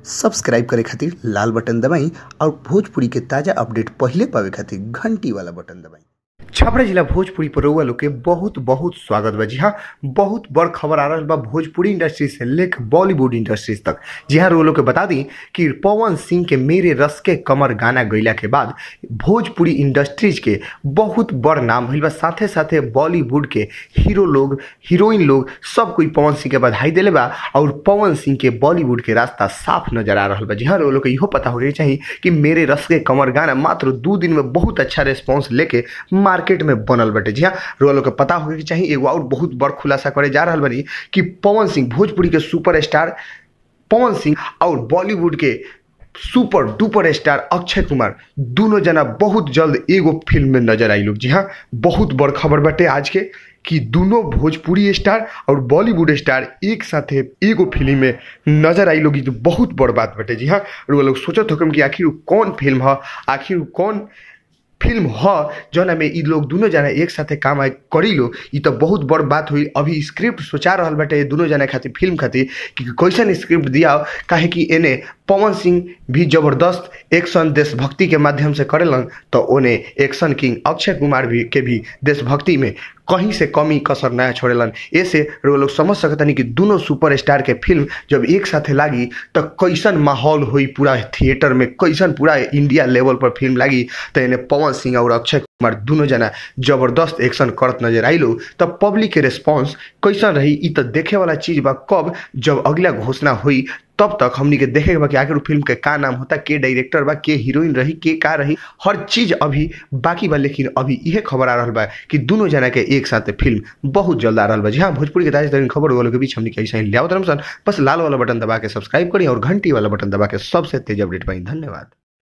Subscribe करे खातिर लाल button दबाई और भोजपुरी के ताजा अपडेट पहले पावे खातिर घंटी वाला बटन दबाई। छपरा जिला भोजपुरी पर रउआ लोग के बहुत बहुत स्वागत बा। जी हाँ, बहुत बड़ खबर आ रहा बा भोजपुरी इंडस्ट्री से लेकर बॉलीवुड इंडस्ट्रीज तक। जी हाँ, रउआ लोग के बता दी कि पवन सिंह के मेरे रस के कमर गाना गईला के बाद भोजपुरी इंडस्ट्रीज के बहुत बड़ नाम भइल बा। साथे साथे बॉलीवुड के हीरो लोग, हीरोइन लोग सब कोई पवन सिंह के बधाई देले बा और पवन सिंह के बॉलीवुड के रास्ता साफ नजर आ रहा बा। जी हाँ, रउआ लोग के इहो पता होना चाहिए कि मेरे रस के कमर गाना मात्र 2 दिन में बहुत अच्छा रिस्पॉन्स लेके मार्केट में बनल बटे। जी हाँ, रउआ लोग के पता होगा कि चाहिए एगो और बहुत बड़ खुलासा करे जा रहल बानी कि पवन सिंह, भोजपुरी के सुपरस्टार पवन सिंह और बॉलीवुड के super duper star Akshay Kumar दोनों जना बहुत जल्द एगो फिल्म में नजर आई लोग। जी हाँ, बहुत बड़ खबर बटे आज के कि दोनों भोजपुरी स्टार और बॉलीवुड स्टार एक साथ एगो फिल्म में नजर आई लोग। तो बहुत बड़ बात बटे। जी हाँ, रउआ लोग सोचत होकम कि आखिर कौन फिल्म है, आखिर कौन फिल्म है जौना में इ लोग दोनों जना एक साथे काम करी लो। इ तो बहुत बड़ बात हुई। अभी स्क्रिप्ट सोचा रहल बाटे दोनों जना खातिर, फिल्म खातिर कि कैसन स्क्रिप्ट दिया, काहे कि एने पवन सिंह भी जबरदस्त एक्शन देशभक्ति के माध्यम से करेलन तो ओने एक्शन किंग अक्षय कुमार भी देशभक्ति में कहीं से कमी कसर ना छोड़ेलन। ऐसे लोग समझ सकता कि दोनों सुपरस्टार के फिल्म जब एक साथ लागी तो कैसन माहौल हुई पूरा थिएटर में, कैसन पूरा इंडिया लेवल पर फिल्म लागी। तो इन्हें पवन सिंह और अक्षय कुमार दोनों जना जबरदस्त एक्शन करत नजर आइलो। तब पब्लिक के रिस्पॉन्स कैसन रही इ तो देखे वाला चीज बा। कब जब अगला घोषणा हुई तब तक हमनी के देखे बा कि आखिर फिल्म के का नाम होता, के डायरेक्टर बा, के हीरोइन रही, के का रही, हर चीज अभी बाकी बा। लेकिन अभी यह खबर आ रहा बा कि दोनों जना के एक साथ फिल्म बहुत जल्द आ रहा बा। जी हाँ, भोजपुरी के ताजा तरीन खबर वालों के बीच हमनी के ऐसा ही लियावत रहम सन। बस लाल वाला बटन दबा के सब्सक्राइब करी और घंटी वाला बटन दबा के सबसे तेज अपडेट पाई। धन्यवाद।